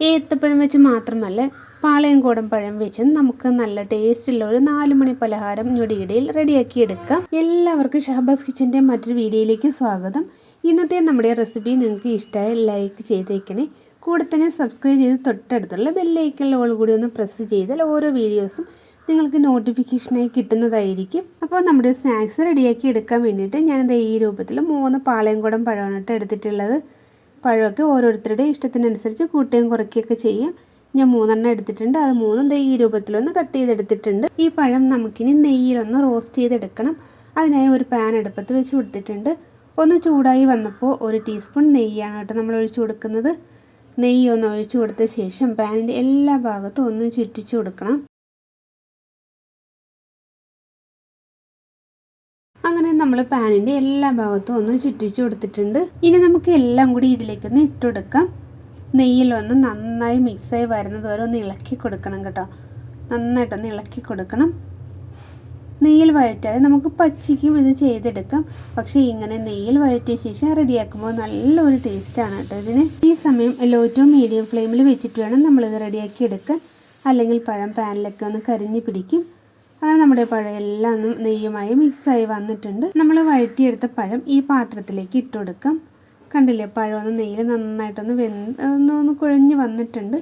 ഏത്തപ്പഴം വെച്ച് മാത്രമല്ല പാളയംകോടൻ പഴം വെച്ച് നമുക്ക് നല്ല ടേസ്റ്റുള്ള ഒരു 4 മണി പലഹാരം ഞൊടിയിടയിൽ റെഡിയാക്കി എടുക്കാം. എല്ലാവർക്കും ഷഹബാസ് കിച്ചൻ്റെ മറ്റൊരു വീഡിയോയിലേക്ക് സ്വാഗതം. ഇന്നത്തെ നമ്മുടെ റെസിപ്പി നിങ്ങൾക്ക് ഇഷ്ടമായ ലൈക്ക് ചെയ്തേക്കണേ. കൂടെ തന്നെ സബ്സ്ക്രൈബ് ചെയ്ത് തൊട്ടടുത്തുള്ള ബെല്ലൈക്കണിൽ കൂടി ഒന്ന് പ്രസ് ചെയ്താൽ ഓരോ വീഡിയോസും നിങ്ങൾക്ക് നോട്ടിഫിക്കേഷനായി കിട്ടുന്നതായിരിക്കും. അപ്പോൾ നമ്മുടെ സ്നാക്സ് റെഡിയാക്കി എടുക്കാൻ വേണ്ടിയിട്ട് ഞാനിത് ഈ രൂപത്തിൽ 3 പാളയംകോടൻ പഴമാണ് എടുത്തിട്ടുള്ളത്. പഴമൊക്കെ ഓരോരുത്തരുടെ ഇഷ്ടത്തിനനുസരിച്ച് കൂട്ടുകയും കുറയ്ക്കുകയൊക്കെ ചെയ്യാം. ഞാൻ 3 എടുത്തിട്ടുണ്ട്. അത് 3 ഈ രൂപത്തിലൊന്ന് കട്ട് ചെയ്തെടുത്തിട്ടുണ്ട്. ഈ പഴം നമുക്കിനി നെയ്യിലൊന്ന് റോസ്റ്റ് ചെയ്തെടുക്കണം. അതിനായി ഒരു പാൻ അടുപ്പത്ത് വെച്ച് കൊടുത്തിട്ടുണ്ട്. ഒന്ന് ചൂടായി വന്നപ്പോൾ 1 ടീസ്പൂൺ നെയ്യാണ് കേട്ടോ നമ്മൾ ഒഴിച്ചു കൊടുക്കുന്നത്. നെയ്യ് ഒന്ന് ഒഴിച്ചു കൊടുത്ത ശേഷം പാനിൻ്റെ എല്ലാ ഭാഗത്തും ഒന്ന് ചുറ്റിച്ചു കൊടുക്കണം. അങ്ങനെ നമ്മൾ പാനിൻ്റെ എല്ലാ ഭാഗത്തും ഒന്ന് ചുറ്റിച്ചു കൊടുത്തിട്ടുണ്ട്. ഇനി നമുക്ക് എല്ലാം കൂടി ഇതിലേക്കൊന്ന് ഇട്ടുകൊടുക്കാം. നെയ്യിലൊന്ന് നന്നായി മിക്സായി വരുന്നത് വരെ ഒന്ന് ഇളക്കി കൊടുക്കണം കേട്ടോ. നന്നായിട്ടൊന്ന് ഇളക്കി കൊടുക്കണം. നെയ്യിൽ വഴറ്റാതെ നമുക്ക് പച്ചയ്ക്കും ഇത് ചെയ്തെടുക്കാം. പക്ഷേ ഇങ്ങനെ നെയ്യിൽ വഴറ്റിയ ശേഷം റെഡിയാക്കുമ്പോൾ നല്ലൊരു ടേസ്റ്റാണ് കേട്ടോ ഇതിന്. ഈ സമയം ലോ ടു മീഡിയം ഫ്ലെയിമിൽ വെച്ചിട്ട് വേണം നമ്മളിത് റെഡിയാക്കി എടുക്കാൻ. അല്ലെങ്കിൽ പഴം പാനിലൊക്കെ ഒന്ന് കരിഞ്ഞ് പിടിക്കും. അങ്ങനെ നമ്മുടെ പഴം എല്ലാം ഒന്നും നെയ്യുമായി മിക്സായി വന്നിട്ടുണ്ട്. നമ്മൾ വഴറ്റിയെടുത്ത പഴം ഈ പാത്രത്തിലേക്ക് ഇട്ട് കൊടുക്കാം. കണ്ടില്ലേ, പഴം ഒന്ന് നെയ്യിൽ നന്നായിട്ടൊന്ന് ഒന്ന് കുഴഞ്ഞ് വന്നിട്ടുണ്ട്.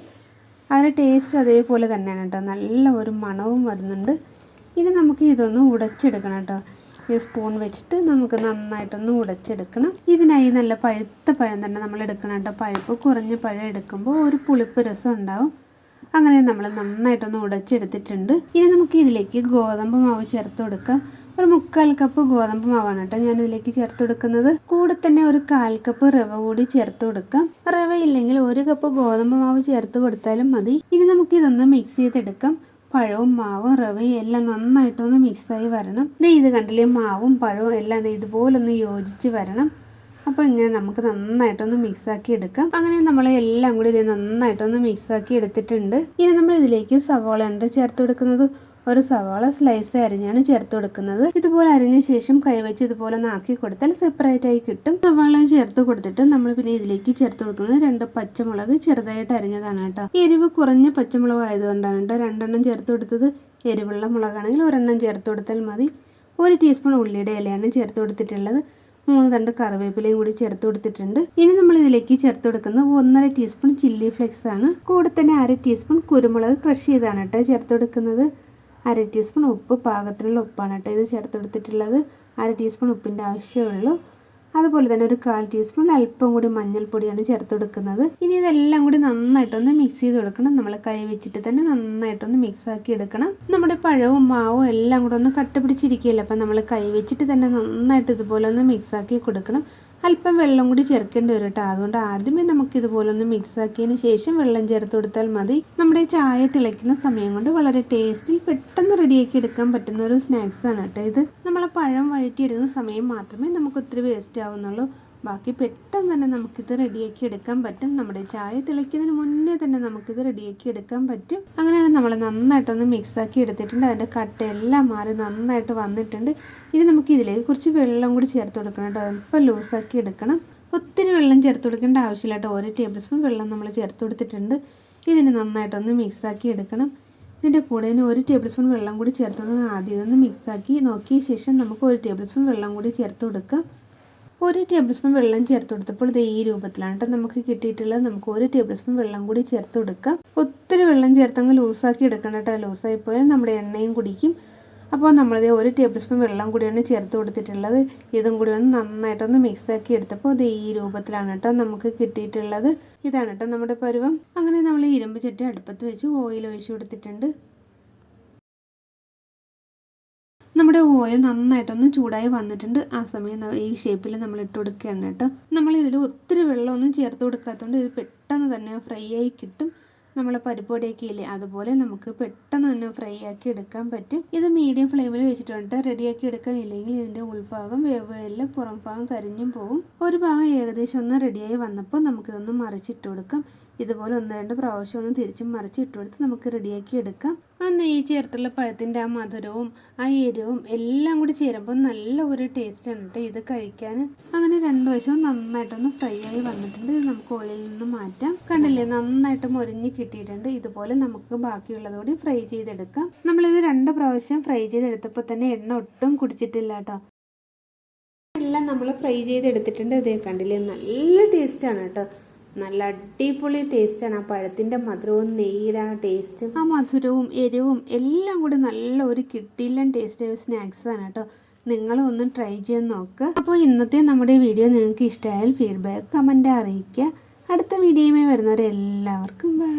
അതിൻ്റെ ടേസ്റ്റ് അതേപോലെ തന്നെയാണ് കേട്ടോ. നല്ല ഒരു മണവും വരുന്നുണ്ട്. ഇനി നമുക്ക് ഇതൊന്ന് ഉടച്ചെടുക്കണം കേട്ടോ. ഈ സ്പൂൺ വെച്ചിട്ട് നമുക്ക് നന്നായിട്ടൊന്ന് ഉടച്ചെടുക്കണം. ഇതിനായി നല്ല പഴുത്ത പഴം തന്നെ നമ്മൾ എടുക്കണം കേട്ടോ. പഴുപ്പ് കുറഞ്ഞ പഴം എടുക്കുമ്പോൾ ഒരു പുളിപ്പ് രസം ഉണ്ടാവും. അങ്ങനെ നമ്മൾ നന്നായിട്ടൊന്ന് ഉടച്ചെടുത്തിട്ടുണ്ട്. ഇനി നമുക്ക് ഇതിലേക്ക് ഗോതമ്പ് മാവ് ചേർത്ത് കൊടുക്കാം. ഒരു 3/4 കപ്പ് ഗോതമ്പ് മാവാണ് കേട്ടോ ഞാനിതിലേക്ക് ചേർത്ത് കൊടുക്കുന്നത്. കൂടെ തന്നെ ഒരു 1/4 കപ്പ് റവ കൂടി ചേർത്ത് കൊടുക്കാം. റവ ഇല്ലെങ്കിൽ 1 കപ്പ് ഗോതമ്പ് മാവ് ചേർത്ത് കൊടുത്താലും മതി. ഇനി നമുക്ക് ഇതൊന്ന് മിക്സ് ചെയ്തെടുക്കാം. പഴവും മാവും റവയും എല്ലാം നന്നായിട്ടൊന്ന് മിക്സായി വരണം. ഇത് കണ്ടില്ലേ, മാവും പഴവും എല്ലാം ഇതുപോലൊന്ന് യോജിച്ച് വരണം. അപ്പോൾ ഇങ്ങനെ നമുക്ക് നന്നായിട്ടൊന്ന് മിക്സാക്കി എടുക്കാം. അങ്ങനെ നമ്മൾ എല്ലാം കൂടി ഇത് നന്നായിട്ടൊന്ന് മിക്സാക്കി എടുത്തിട്ടുണ്ട്. ഇനി നമ്മൾ ഇതിലേക്ക് സവാള ചേർത്ത് കൊടുക്കുന്നത്. ഒരു സവാള സ്ലൈസ് അരിഞ്ഞാണ് ചേർത്ത് കൊടുക്കുന്നത്. ഇതുപോലെ അരിഞ്ഞ ശേഷം കൈവച്ച് ഇതുപോലെ ഒന്ന് ആക്കി കൊടുത്താൽ സെപ്പറേറ്റ് ആയി കിട്ടും. സവാള ചേർത്ത് കൊടുത്തിട്ട് നമ്മൾ പിന്നെ ഇതിലേക്ക് ചേർത്ത് കൊടുക്കുന്നത് 2 പച്ചമുളക് ചെറുതായിട്ട് അരിഞ്ഞതാണ് കേട്ടോ. എരിവ് കുറഞ്ഞ പച്ചമുളക് ആയതുകൊണ്ടാണ് കേട്ടോ 2 ചേർത്ത് കൊടുത്തത്. എരിവുള്ള മുളകാണെങ്കിൽ 1 ചേർത്ത് കൊടുത്താൽ മതി. 1 ടീസ്പൂൺ ഉള്ളിയുടെ ഇലയാണ് ചേർത്ത് കൊടുത്തിട്ടുള്ളത്. 3 തണ്ട് കറിവേപ്പിലയും കൂടി ചേർത്ത് കൊടുത്തിട്ടുണ്ട്. ഇനി നമ്മൾ ഇതിലേക്ക് ചേർത്ത് കൊടുക്കുന്നത് 1/2 ടീസ്പൂൺ ചില്ലി ഫ്ലെക്സ് ആണ്. കൂടെ തന്നെ 1/2 ടീസ്പൂൺ കുരുമുളക് ക്രഷ് ചെയ്താണ് കേട്ടോ ചേർത്ത് കൊടുക്കുന്നത്. 1/2 ടീസ്പൂൺ ഉപ്പ്, പാകത്തിനുള്ള ഉപ്പാണ് കേട്ടോ ഇത് ചേർത്ത് കൊടുത്തിട്ടുള്ളത്. 1/2 ടീസ്പൂൺ ഉപ്പിൻ്റെ ആവശ്യമുള്ളൂ. അതുപോലെ തന്നെ ഒരു 1/4 ടീസ്പൂൺ അല്പം കൂടി മഞ്ഞൾപ്പൊടിയാണ് ചേർത്ത് കൊടുക്കുന്നത്. ഇനി ഇതെല്ലാം കൂടി നന്നായിട്ടൊന്ന് മിക്സ് ചെയ്ത് കൊടുക്കണം. നമ്മൾ കൈ വെച്ചിട്ട് തന്നെ നന്നായിട്ടൊന്ന് മിക്സ് ആക്കി എടുക്കണം. നമ്മുടെ പഴവും മാവും എല്ലാം കൂടെ ഒന്ന് കട്ട പിടിച്ചിരിക്കുകയല്ല. അപ്പം നമ്മൾ കൈ വെച്ചിട്ട് തന്നെ നന്നായിട്ട് ഇതുപോലെ ഒന്ന് മിക്സ് ആക്കി കൊടുക്കണം. അല്പം വെള്ളം കൂടി ചേർക്കേണ്ടി വരും കേട്ടോ. അതുകൊണ്ട് ആദ്യമേ നമുക്ക് ഇതുപോലെ ഒന്ന് മിക്സ് ആക്കിയതിന് ശേഷം വെള്ളം ചേർത്ത് കൊടുത്താൽ മതി. നമ്മുടെ ചായ തിളയ്ക്കുന്ന സമയം കൊണ്ട് വളരെ ടേസ്റ്റിൽ പെട്ടെന്ന് റെഡിയാക്കി എടുക്കാൻ പറ്റുന്ന ഒരു സ്നാക്സ് ആണ് കേട്ടോ ഇത്. നമ്മൾ പഴം വഴറ്റിയിടുന്ന സമയം മാത്രമേ നമുക്ക് ഒത്തിരി വേസ്റ്റ് ആവുന്നുള്ളൂ. ബാക്കി പെട്ടെന്ന് തന്നെ നമുക്കിത് റെഡിയാക്കി എടുക്കാൻ പറ്റും. നമ്മുടെ ചായ തിളയ്ക്കുന്നതിന് മുന്നേ തന്നെ നമുക്കിത് റെഡിയാക്കി എടുക്കാൻ പറ്റും. അങ്ങനെ നമ്മൾ നന്നായിട്ടൊന്ന് മിക്സാക്കി എടുത്തിട്ടുണ്ട്. അതിൻ്റെ കട്ടയെല്ലാം മാറി നന്നായിട്ട് വന്നിട്ടുണ്ട്. ഇനി നമുക്ക് ഇതിലേക്ക് കുറച്ച് വെള്ളം കൂടി ചേർത്ത് കൊടുക്കണം കേട്ടോ. അല്പം ലൂസാക്കി എടുക്കണം. ഒത്തിരി വെള്ളം ചേർത്ത് കൊടുക്കേണ്ട ആവശ്യമില്ല കേട്ടോ. 1 ടേബിൾ സ്പൂൺ വെള്ളം നമ്മൾ ചേർത്ത് കൊടുത്തിട്ടുണ്ട്. ഇതിന് നന്നായിട്ടൊന്ന് മിക്സാക്കി എടുക്കണം. ഇതിൻ്റെ കൂടെ 1 ടേബിൾ സ്പൂൺ വെള്ളം കൂടി ചേർത്ത് കൊടുക്കുക. ആദ്യം ഇതൊന്ന് മിക്സാക്കി നോക്കിയ ശേഷം നമുക്ക് 1 ടേബിൾ സ്പൂൺ വെള്ളം കൂടി ചേർത്ത് കൊടുക്കാം. 1 ടേബിൾ സ്പൂൺ വെള്ളം ചേർത്ത് കൊടുത്തപ്പോൾ ഇത് ഈ രൂപത്തിലാണ് കേട്ടോ നമുക്ക് കിട്ടിയിട്ടുള്ളത്. നമുക്ക് 1 ടേബിൾ സ്പൂൺ വെള്ളം കൂടി ചേർത്ത് കൊടുക്കാം. ഒത്തിരി വെള്ളം ചേർത്തങ്ങ് ലൂസാക്കി എടുക്കണം കേട്ടോ. ലൂസായി പോയാൽ നമ്മുടെ എണ്ണയും കുടിക്കും. അപ്പോൾ നമ്മളിത് 1 ടേബിൾ സ്പൂൺ വെള്ളം കൂടിയാണ് ചേർത്ത് കൊടുത്തിട്ടുള്ളത്. ഇതും കൂടി ഒന്ന് നന്നായിട്ടൊന്ന് മിക്സാക്കി എടുത്തപ്പോൾ ഇത് ഈ രൂപത്തിലാണ് കേട്ടോ നമുക്ക് കിട്ടിയിട്ടുള്ളത്. ഇതാണ് കേട്ടോ നമ്മുടെ പരുവം. അങ്ങനെ നമ്മൾ ഇരുമ്പ് ചട്ടി അടുപ്പത്ത് വെച്ച് ഓയിൽ ഒഴിച്ചു കൊടുത്തിട്ടുണ്ട്. നമ്മുടെ ഓയിൽ നന്നായിട്ടൊന്ന് ചൂടായി വന്നിട്ടുണ്ട്. ആ സമയം ഈ ഷേപ്പിൽ നമ്മൾ ഇട്ട് കൊടുക്കുകയാണ് കേട്ടോ. നമ്മളിതിൽ ഒത്തിരി വെള്ളമൊന്നും ചേർത്ത് കൊടുക്കാത്തതുകൊണ്ട് ഇത് പെട്ടെന്ന് തന്നെ ഫ്രൈ ആയി കിട്ടും. നമ്മളെ പരിപ്പൊടിയൊക്കെ ഇല്ലേ, അതുപോലെ നമുക്ക് പെട്ടെന്ന് തന്നെ ഫ്രൈ ആക്കി എടുക്കാൻ പറ്റും. ഇത് മീഡിയം ഫ്ലെയിമിൽ വെച്ചിട്ടുണ്ട് റെഡിയാക്കി എടുക്കാൻ. ഇല്ലെങ്കിൽ ഇതിൻ്റെ ഉൾഭാഗം വേവുകയില്ല, പുറം ഭാഗം കരിഞ്ഞും പോകും. ഒരു ഭാഗം ഏകദേശം ഒന്ന് റെഡിയായി വന്നപ്പോൾ നമുക്കിതൊന്ന് മറിച്ചിട്ട് കൊടുക്കാം. ഇതുപോലെ 1-2 പ്രാവശ്യം ഒന്ന് തിരിച്ചും മറിച്ച് ഇട്ട് കൊടുത്ത് നമുക്ക് റെഡിയാക്കി എടുക്കാം. ആ നെയ്യ് ചേർത്തുള്ള പഴത്തിൻ്റെ ആ മധുരവും ആ എരിവും എല്ലാം കൂടി ചേരുമ്പോൾ നല്ല ഒരു ടേസ്റ്റാണ് കേട്ടോ ഇത് കഴിക്കാൻ. അങ്ങനെ 2 വശവും നന്നായിട്ടൊന്ന് ഫ്രൈ ആയി വന്നിട്ടുണ്ട്. ഇത് നമുക്ക് ഓയിലിൽ നിന്ന് മാറ്റാം. കണ്ടില്ലേ, നന്നായിട്ട് മൊരിഞ്ഞ് കിട്ടിയിട്ടുണ്ട്. ഇതുപോലെ നമുക്ക് ബാക്കിയുള്ളതുകൂടി ഫ്രൈ ചെയ്തെടുക്കാം. നമ്മളിത് 2 പ്രാവശ്യം ഫ്രൈ ചെയ്തെടുത്തപ്പോൾ തന്നെ എണ്ണ ഒട്ടും കുടിച്ചിട്ടില്ല കേട്ടോ. എല്ലാം നമ്മൾ ഫ്രൈ ചെയ്തെടുത്തിട്ടുണ്ട്. ഇതേ കണ്ടില്ലേ, നല്ല ടേസ്റ്റാണ് കേട്ടോ. നല്ല അടിപൊളി ടേസ്റ്റാണ്. ആ പഴത്തിൻ്റെ മധുരവും നെയ്യുടെ ആ ടേസ്റ്റും ആ മധുരവും എരിവും എല്ലാം കൂടി നല്ല ഒരു കിട്ടിയില്ല ടേസ്റ്റ് സ്നാക്സാണ് കേട്ടോ. നിങ്ങളൊന്ന് ട്രൈ ചെയ്ത് നോക്കുക. അപ്പോൾ ഇന്നത്തെ നമ്മുടെ വീഡിയോ നിങ്ങൾക്ക് ഇഷ്ടമായാൽ ഫീഡ്ബാക്ക് കമൻറ്റ് അറിയിക്കുക. അടുത്ത വീഡിയോയുമായി വരുന്നവരെല്ലാവർക്കും ബൈ.